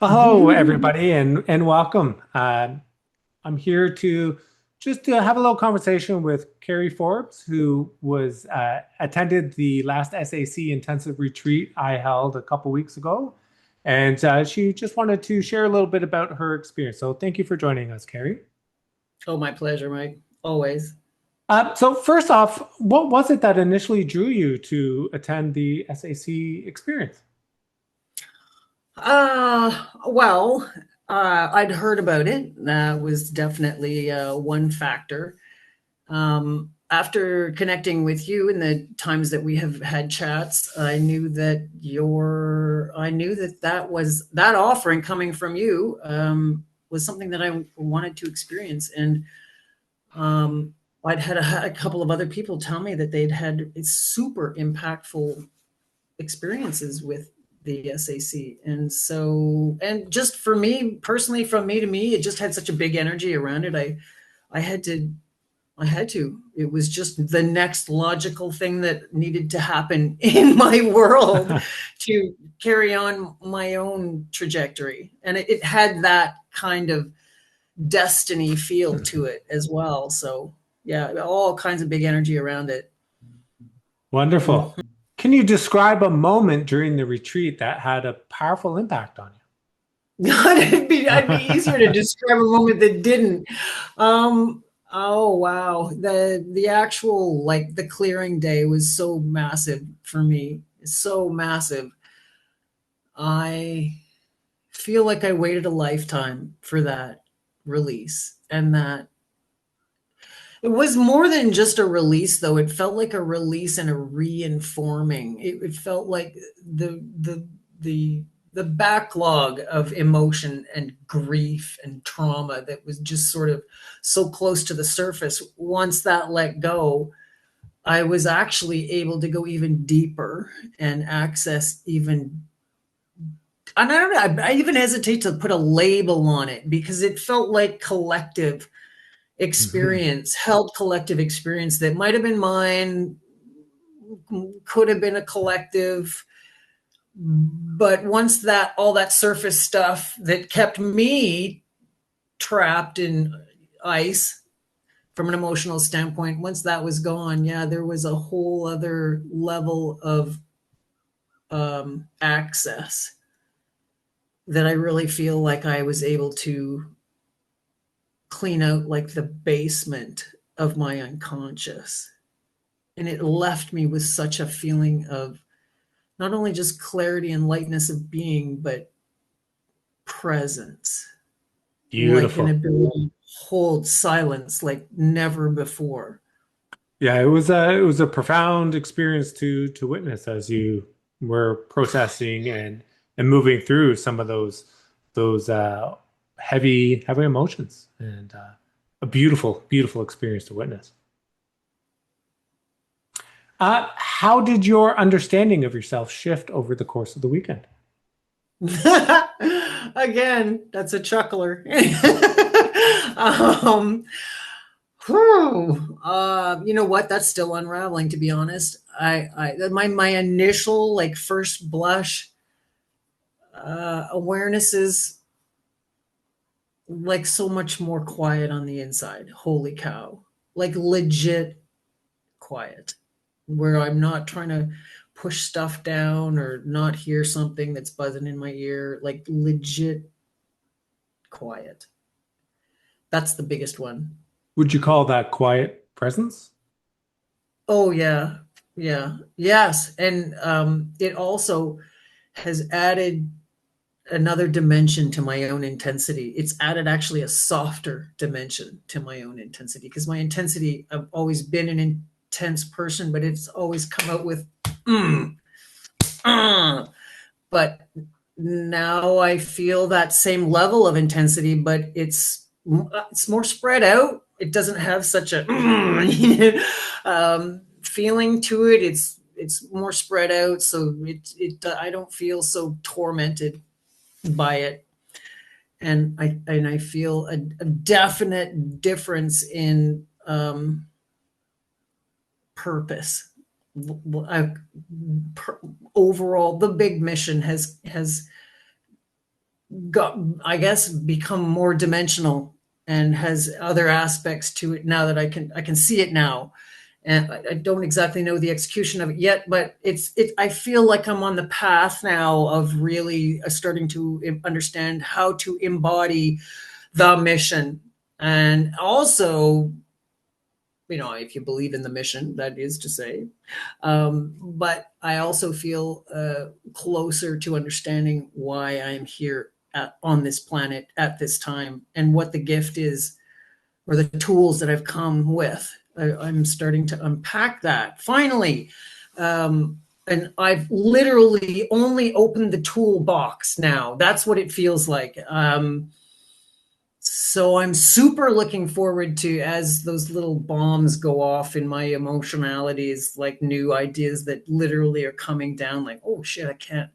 Well, hello, everybody, and welcome. I'm here to just to have a little conversation with Kerry Forbes, who was attended the last SAC Intensive Retreat I held a couple weeks ago, and she just wanted to share a little bit about her experience. So, thank you for joining us, Kerry. Oh, my pleasure, Mike. Always. So, first off, what was it that initially drew you to attend the SAC experience? Well, I'd heard about it. That was definitely one factor. After connecting with you in the times that we have had chats, I knew that that offering coming from you was something that I wanted to experience. And I'd had a couple of other people tell me that they'd had super impactful experiences with the SAC. And just for me personally, from me to me, it just had such a big energy around it. I had to, I had to. It was just the next logical thing that needed to happen in my world to carry on my own trajectory. And it had that kind of destiny feel to it as well. So yeah, all kinds of big energy around it. Wonderful. Can you describe a moment during the retreat that had a powerful impact on God, I'd be easier to you? describe a moment that didn't. Oh wow. The actual like the clearing day was so massive for me. So massive. I feel like I waited a lifetime for that release. And that it was more than just a release though. It felt like a release and a reinforming. It felt like the the backlog of emotion and grief and trauma that was just sort of so close to the surface. Once that let go, I was actually able to go even deeper and access even. And I don't know. I even hesitate to put a label on it because it felt like collective experience, held collective experience that might have been mine, could have been a collective. But once that all that surface stuff that kept me trapped in ice from an emotional standpoint, once that was gone, yeah, there was a whole other level of access that I really feel like I was able to clean out like the basement of my unconscious. And it left me with such a feeling of not only just clarity and lightness of being, but presence, like an Beautiful. ability to hold silence like never before. Yeah, it was a profound experience to witness as you were processing and moving through some of those heavy emotions and a beautiful experience to witness. How did your understanding of yourself shift over the course of the weekend? Again, that's a chuckler. um, you know what? That's still unraveling, to be honest. My initial like first blush awareness is like so much more quiet on the inside. Holy cow! Like legit quiet, where I'm not trying to push stuff down or not hear something that's buzzing in my ear. Like legit quiet. That's the biggest one. Would you call that quiet presence? Oh yeah, yeah, yes, and it also has added another dimension to my own intensity. It's added actually a softer dimension to my own intensity because my intensity, I've always been an intense person, but it's always come out with, mm, but now I feel that same level of intensity, but it's more spread out. It doesn't have such a feeling to it. It's more spread out, so it I don't feel so tormented by it, and I feel a definite difference in purpose. I, per, Overall, the big mission has got, I guess, become more dimensional and has other aspects to it now that I can see it now. And I don't exactly know the execution of it yet, but I feel like I'm on the path now of really starting to understand how to embody the mission. And also, if you believe in the mission, that is to say. But I also feel closer to understanding why I'm here on this planet at this time and what the gift is or the tools that I've come with. I'm starting to unpack that finally. And I've literally only opened the toolbox now. That's what it feels like. So I'm super looking forward to, as those little bombs go off in my emotionalities, like new ideas that literally are coming down, like, oh shit, I can't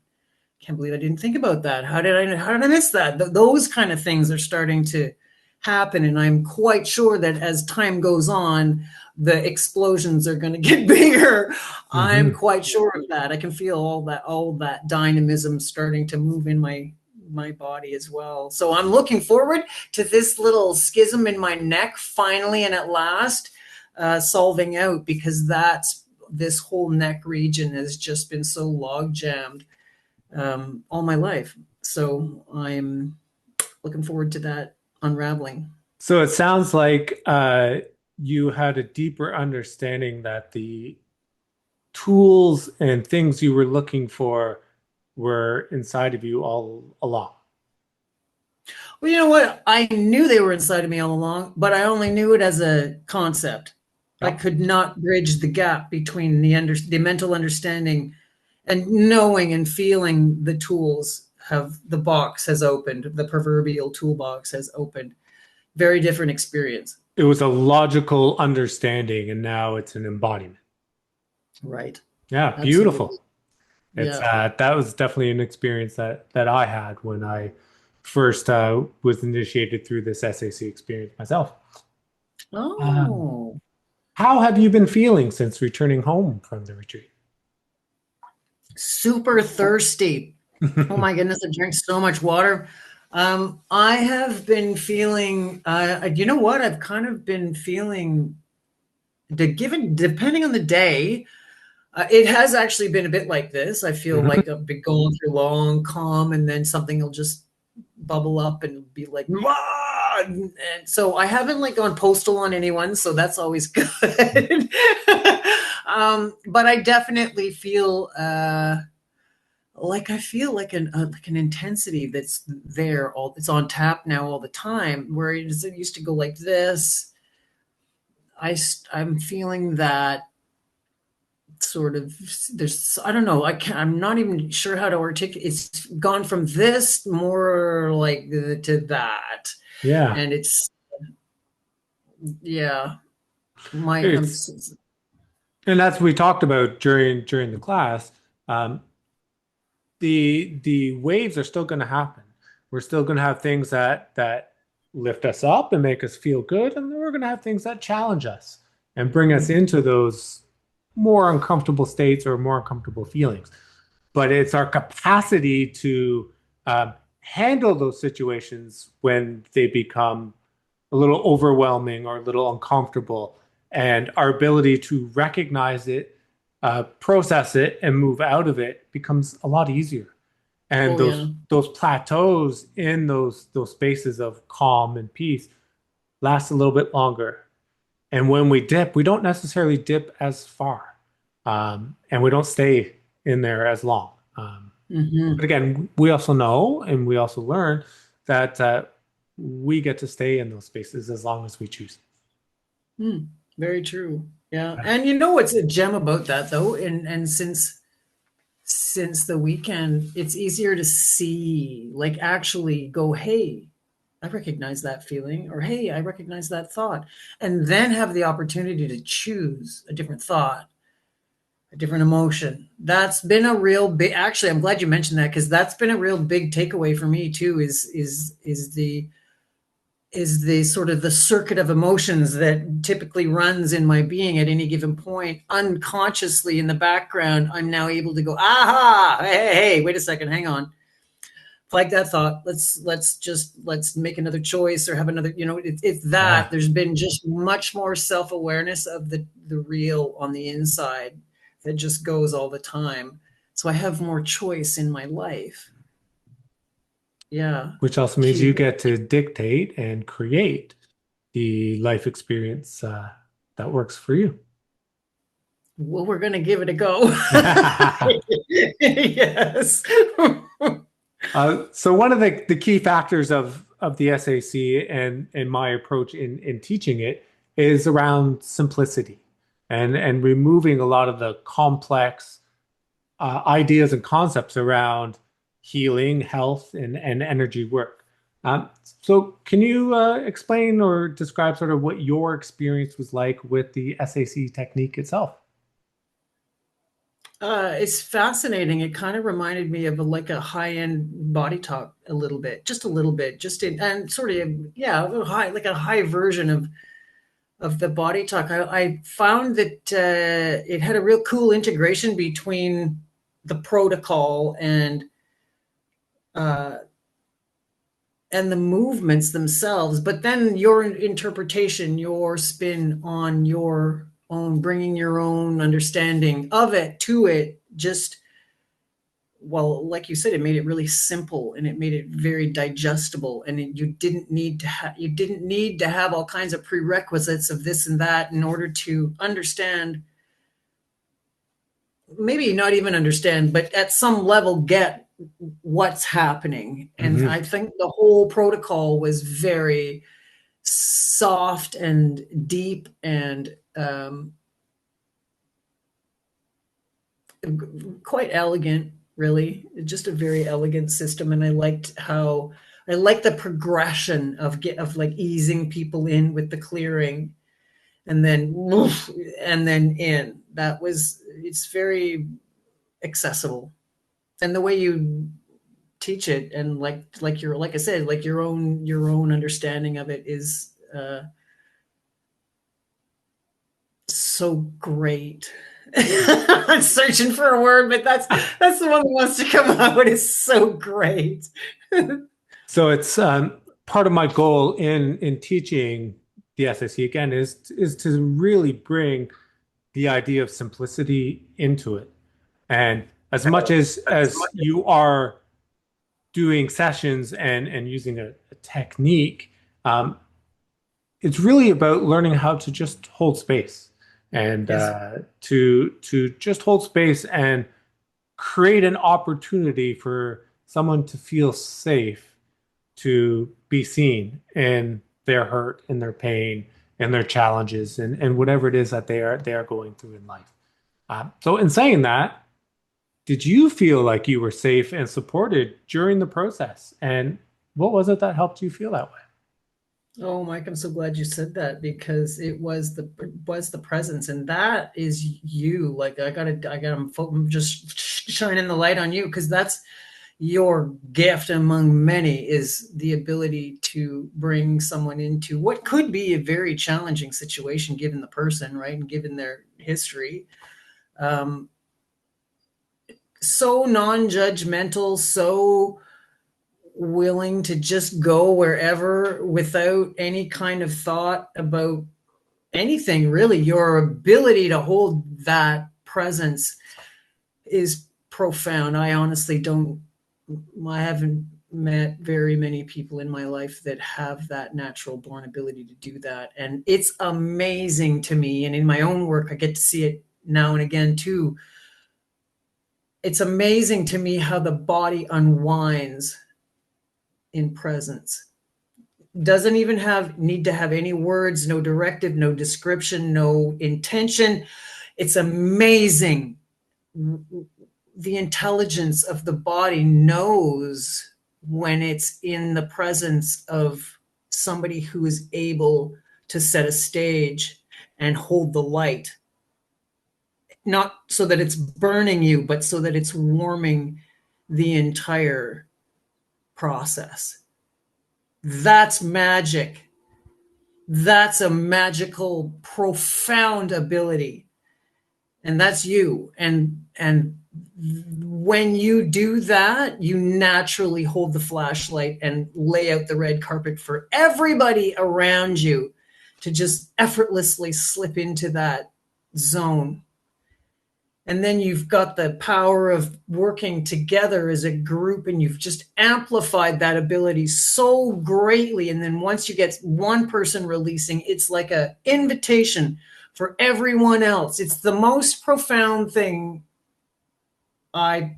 believe I didn't think about that. How did I miss that? Those kind of things are starting to happen. And I'm quite sure that as time goes on, the explosions are going to get bigger. I'm Mm-hmm. quite sure of that. I can feel all that dynamism starting to move in my body as well. So I'm looking forward to this little schism in my neck finally and at last solving out, because this whole neck region has just been so log jammed all my life. So I'm looking forward to that unraveling. So it sounds like you had a deeper understanding that the tools and things you were looking for were inside of you all along. Well, you know what? I knew they were inside of me all along, but I only knew it as a concept. I Yep. could not bridge the gap between the mental understanding and knowing and feeling the tools have the box has opened, the proverbial toolbox has opened. Very different experience. It was a logical understanding, and now it's an embodiment. Right. Yeah, Absolutely. beautiful. It's Yeah. that was definitely an experience that I had when I first was initiated through this SAC experience myself. Um, Oh, how have you been feeling since returning home from the retreat? super thirsty. Oh my goodness, I drank so much water. I have been feeling, you know what? I've kind of been feeling, depending on the day, it has actually been a bit like this. I feel Mhm. like I've been going through long calm, and then something will just bubble up and be like, "Wah!" And so I haven't like gone postal on anyone, so that's always good. But I definitely feel like I feel like an intensity that's there all it's on tap now all the time, where it used to go like this. I'm feeling that sort of, there's, I don't know, I'm not even sure how to articulate. It's gone from this more like to that, Yeah, and it's, yeah, my it's and that's what we talked about during the class. Um, the waves are still going to happen. We're still going to have things that lift us up and make us feel good, and then we're going to have things that challenge us and bring us into those more uncomfortable states or more uncomfortable feelings. But it's our capacity to handle those situations when they become a little overwhelming or a little uncomfortable, and our ability to recognize it, process it, and move out of it becomes a lot easier. And oh yeah. those plateaus in those spaces of calm and peace last a little bit longer. And when we dip, we don't necessarily dip as far, and we don't stay in there as long. But Hmm. again, we also know and we also learn that we get to stay in those spaces as long as we choose. Very true. Yeah, and you know what's a gem about that though, and since the weekend, it's easier to see, like actually go, hey, I recognize that feeling, or hey, I recognize that thought, and then have the opportunity to choose a different thought, a different emotion. That's been a real big, actually, I'm glad you mentioned that, because that's been a real big takeaway for me too, is the sort of the circuit of emotions that typically runs in my being at any given point unconsciously in the background. I'm now able to go, aha, hey, hey, hey, wait a second, hang on, like that thought. Let's make another choice or have another, it's that Yeah, there's been just much more self-awareness of the real on the inside that just goes all the time. So I have more choice in my life. Yeah. which also means you Huge. get to dictate and create the life experience that works for you. Well, we're going to give it a go. Yes. So one of the key factors of the SAC and my approach in teaching it is around simplicity and removing a lot of the complex ideas and concepts around healing, health, and energy work. So can you explain or describe sort of what your experience was like with the SAC technique itself? It's fascinating. It kind of reminded me of like a high-end body talk just a little bit, and sort of, yeah, like a high version of the body talk. I found that it had a real cool integration between the protocol uh, and the movements themselves, but then your interpretation, your spin on your own, bringing your own understanding of it to it, just, well, like you said, it made it really simple and it made it very digestible. And you didn't need to have all kinds of prerequisites of this and that in order to understand, maybe not even understand, but at some level get what's happening. And Hmm. I think the whole protocol was very soft and deep and quite elegant, really. Just a very elegant system. And I liked the progression of like easing people in with the clearing and then woof, and then in. It's very accessible. And the way you teach it, and like I said, like your own understanding of it is so great. I'm searching for a word, but that's the one that wants to come out. It's so great. So it's part of my goal in teaching the SAC again is to really bring the idea of simplicity into it. And as much as you are doing sessions and using a technique, um, it's really about learning how to just hold space and Yes. to just hold space and create an opportunity for someone to feel safe to be seen in their hurt and their pain and their challenges and whatever it is that they are going through in life. So in saying that, did you feel like you were safe and supported during the process? And what was it that helped you feel that way? Oh, Mike, I'm so glad you said that because it was the presence, and that is you. Like I'm just shining the light on you because that's your gift among many, is the ability to bring someone into what could be a very challenging situation given the person, right, and given their history. Um, so non-judgmental, so willing to just go wherever without any kind of thought about anything, really. Your ability to hold that presence is profound. I haven't met very many people in my life that have that natural born ability to do that. And it's amazing to me. And in my own work, I get to see it now and again too. It's amazing to me how the body unwinds in presence. Doesn't even need to have any words, no directive, no description, no intention. It's amazing. The intelligence of the body knows when it's in the presence of somebody who is able to set a stage and hold the light, not so that it's burning you, but so that it's warming the entire process. That's magic. That's a magical, profound ability. and that's you. And when you do that, you naturally hold the flashlight and lay out the red carpet for everybody around you to just effortlessly slip into that zone. And then you've got the power of working together as a group, and you've just amplified that ability so greatly. And then once you get one person releasing, it's like an invitation for everyone else. It's the most profound thing. And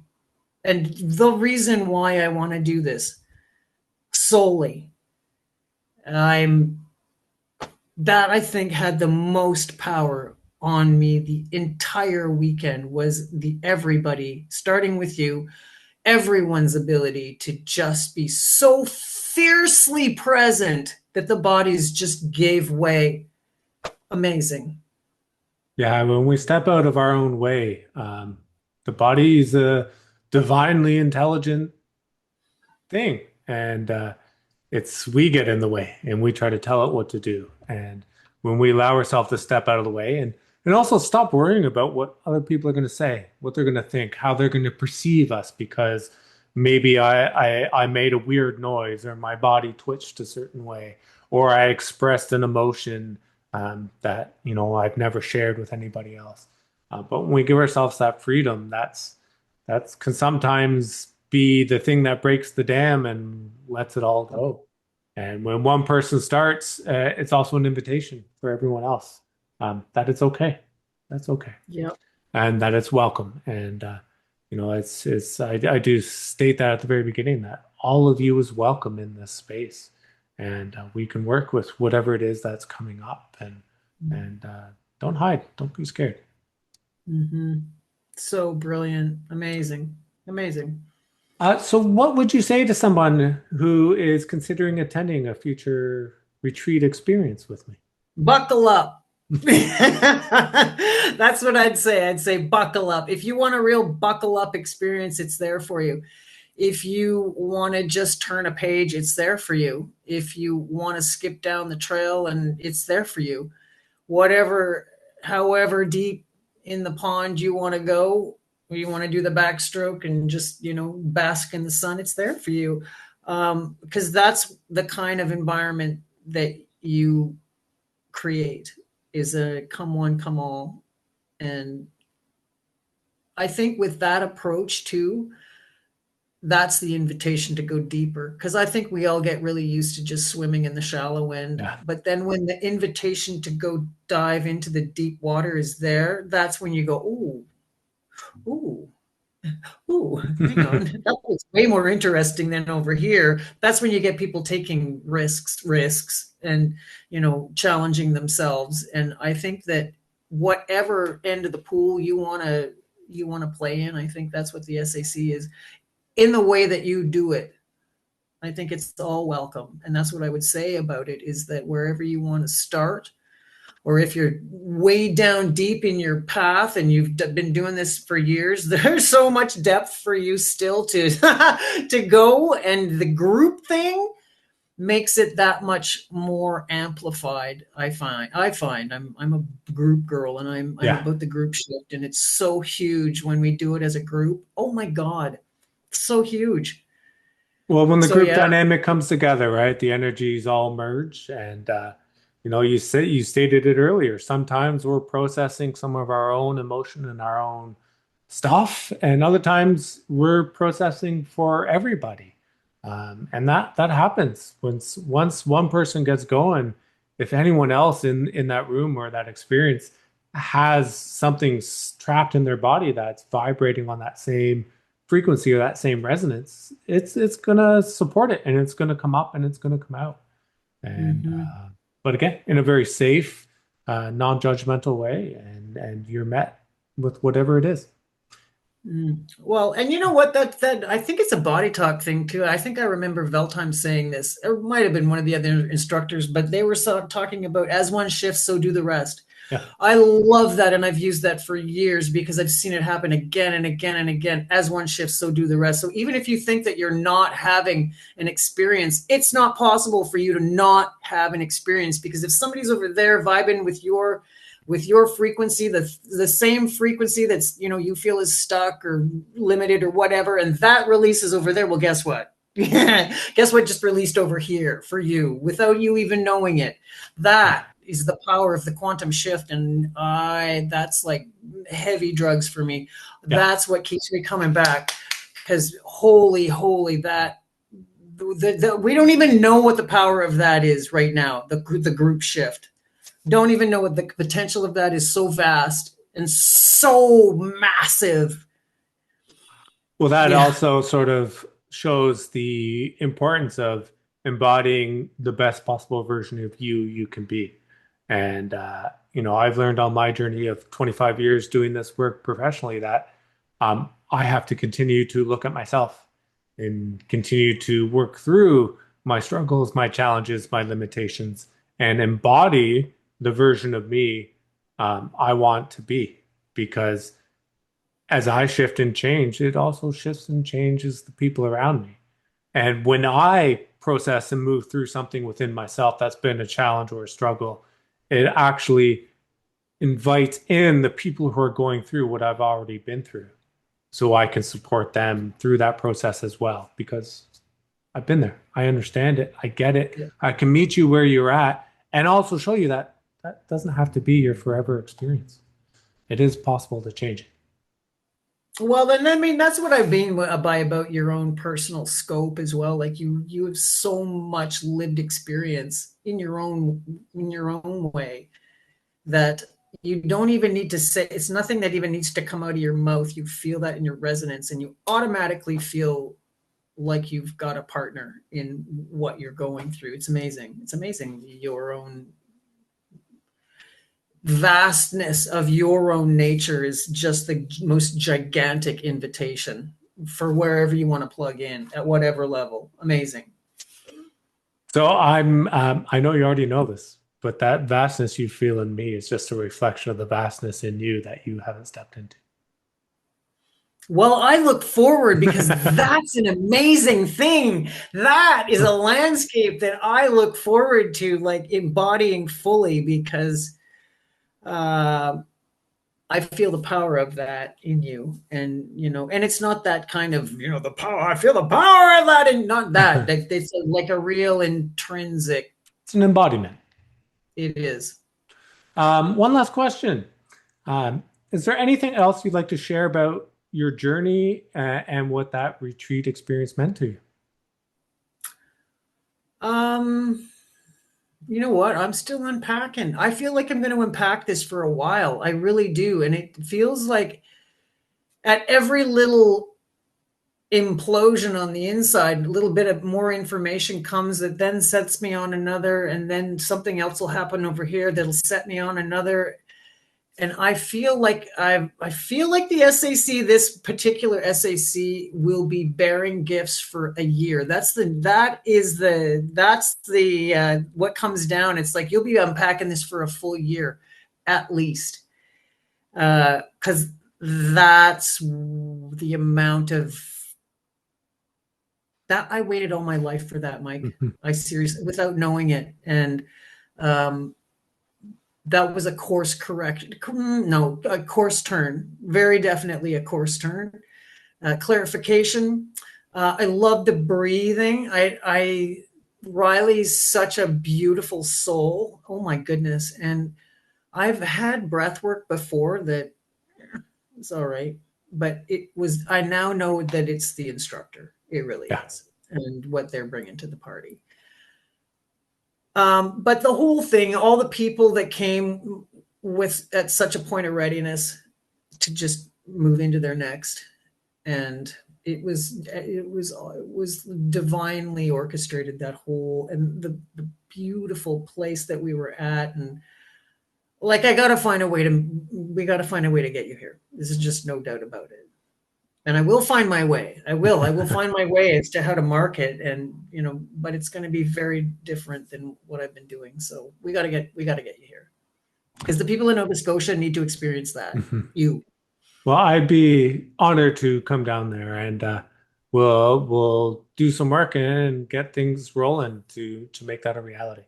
the reason why I want to do this solely, I think had the most power on me the entire weekend was the everybody, starting with you, everyone's ability to just be so fiercely present that the bodies just gave way. Amazing. Yeah, when we step out of our own way, the body is a divinely intelligent thing, and it's we get in the way and we try to tell it what to do. And when we allow ourselves to step out of the way and also stop worrying about what other people are going to say, what they're going to think, how they're going to perceive us, because maybe I made a weird noise or my body twitched a certain way or I expressed an emotion that I've never shared with anybody else. But when we give ourselves that freedom, that's can sometimes be the thing that breaks the dam and lets it all go. And when one person starts, it's also an invitation for everyone else that it's okay. That's okay, Yeah. and that it's welcome. And I do state that at the very beginning that all of you is welcome in this space, and we can work with whatever it is that's coming up. And don't hide, don't be scared. Mm-hmm. So brilliant. Amazing. Amazing. So what would you say to someone who is considering attending a future retreat experience with me? Buckle up. That's what I'd say. I'd say buckle up. If you want a real buckle up experience, it's there for you. If you want to just turn a page, it's there for you. If you want to skip down the trail, and it's there for you. Whatever, however deep in the pond you want to go, or you want to do the backstroke and just, bask in the sun, it's there for you. Because that's the kind of environment that you create, is a come one, come all. And I think with that approach too, that's the invitation to go deeper. Because I think we all get really used to just swimming in the shallow end. Yeah. But then when the invitation to go dive into the deep water is there, that's when you go, ooh, ooh, hang on. That was way more interesting than over here. That's when you get people taking risks and, challenging themselves. And I think that whatever end of the pool you want to play in, I think that's what the SAC is, in the way that you do it. I think it's all welcome. And that's what I would say about it, is that wherever you want to start, or if you're way down deep in your path and you've been doing this for years, there's so much depth for you still to to go. And the group thing makes it that much more amplified. I find I'm a group girl, and I'm Yeah. about the group shift, and it's so huge when we do it as a group. Oh my God, it's so huge. Well, when the So group yeah. dynamic comes together, right, the energies all merge, and you stated it earlier. Sometimes we're processing some of our own emotion and our own stuff, and other times we're processing for everybody, and that happens once one person gets going. If anyone else in that room or that experience has something trapped in their body that's vibrating on that same frequency or that same resonance, it's gonna support it and it's gonna come up and it's gonna come out. And Mm-hmm. but again, in a very safe, non-judgmental way, and you're met with whatever it is. Well, and you know what? That I think it's a body talk thing too. I think I remember Veltheim saying this. It might have been one of the other instructors, but they were talking about, as one shifts, so do the rest. Yeah. I love that, and I've used that for years because I've seen it happen again and again and again. As one shifts, so do the rest. So even if you think that you're not having an experience, it's not possible for you to not have an experience, because if somebody's over there vibing with your with your frequency, the same frequency that's, you feel is stuck or limited or whatever, and that releases over there. Well, guess what? Guess what just released over here for you without you even knowing it. That is the power of the quantum shift. And that's like heavy drugs for me. Yeah. That's what keeps me coming back. Because holy, that we don't even know what the power of that is right now. The group shift. Don't even know what the potential of that is. So vast and so massive. Well, that Yeah. also sort of shows the importance of embodying the best possible version of you can be. And, I've learned on my journey of 25 years doing this work professionally that I have to continue to look at myself and continue to work through my struggles, my challenges, my limitations, and embody the version of me I want to be. Because as I shift and change, it also shifts and changes the people around me. And when I process and move through something within myself that's been a challenge or a struggle, it actually invites in the people who are going through what I've already been through so I can support them through that process as well because I've been there. I understand it. I get it. Yeah. I can meet you where you're at and also show you that that doesn't have to be your forever experience. It is possible to change it. Well, then, I mean, that's what I've been by about your own personal scope as well. Like you have so much lived experience in your own way that you don't even need to say. It's nothing that even needs to come out of your mouth. You feel that in your resonance, and you automatically feel like you've got a partner in what you're going through. It's amazing. It's amazing your own vastness of your own nature is just the most gigantic invitation for wherever you want to plug in at whatever level. Amazing. So I know you already know this, but that vastness you feel in me is just a reflection of the vastness in you that you haven't stepped into. Well, I look forward because that's an amazing thing. That is a landscape that I look forward to, like embodying fully, because uh, I feel the power of that in you. And it's not that kind of, the power, I feel the power of that, and not that. It's like a real intrinsic, It's an embodiment. it is. One last question. Is there anything else you'd like to share about your journey and what that retreat experience meant to you? Um, you know what? I'm still unpacking. I feel like I'm going to unpack this for a while. I really do. And it feels like at every little implosion on the inside, a little bit of more information comes that then sets me on another, and then something else will happen over here that'll set me on another. And I feel like the SAC, this particular SAC, will be bearing gifts for a year. That's the what comes down. It's like you'll be unpacking this for a full year, at least, because that's the amount of that I waited all my life for that, Mike. I seriously, without knowing it, and that was a course correction. No, a course turn. Very definitely a course turn. Clarification. I love the breathing. Riley's such a beautiful soul. Oh my goodness. And I've had breath work before that it's all right, but I now know that it's the instructor. It really Yeah. is. And what they're bringing to the party. But the whole thing, all the people that came with at such a point of readiness to just move into their next, and it was divinely orchestrated, that whole, and the beautiful place that we were at. And like, we got to find a way to get you here. This is just no doubt about it. And I will find my way. I will find my way as to how to market, and but it's going to be very different than what I've been doing. So we got to get you here, because the people in Nova Scotia need to experience that. You. Well, I'd be honored to come down there and we'll do some work and get things rolling to make that a reality.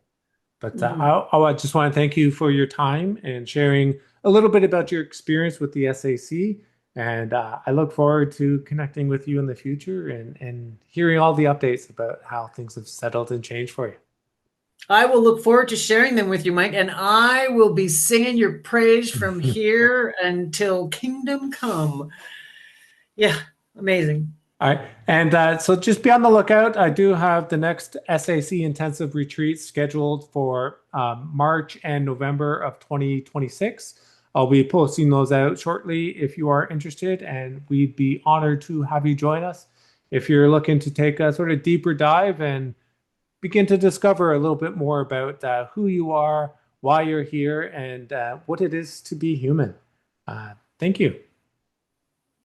But Mhm. I just want to thank you for your time and sharing a little bit about your experience with the SAC. And I look forward to connecting with you in the future and hearing all the updates about how things have settled and changed for you. I will look forward to sharing them with you, Mike, and I will be singing your praise from here until kingdom come. Yeah, amazing. All right. And so just be on the lookout. I do have the next SAC Intensive Retreat scheduled for March and November of 2026. I'll be posting those out shortly if you are interested, and we'd be honored to have you join us. If you're looking to take a sort of deeper dive and begin to discover a little bit more about who you are, why you're here, and what it is to be human. Thank you.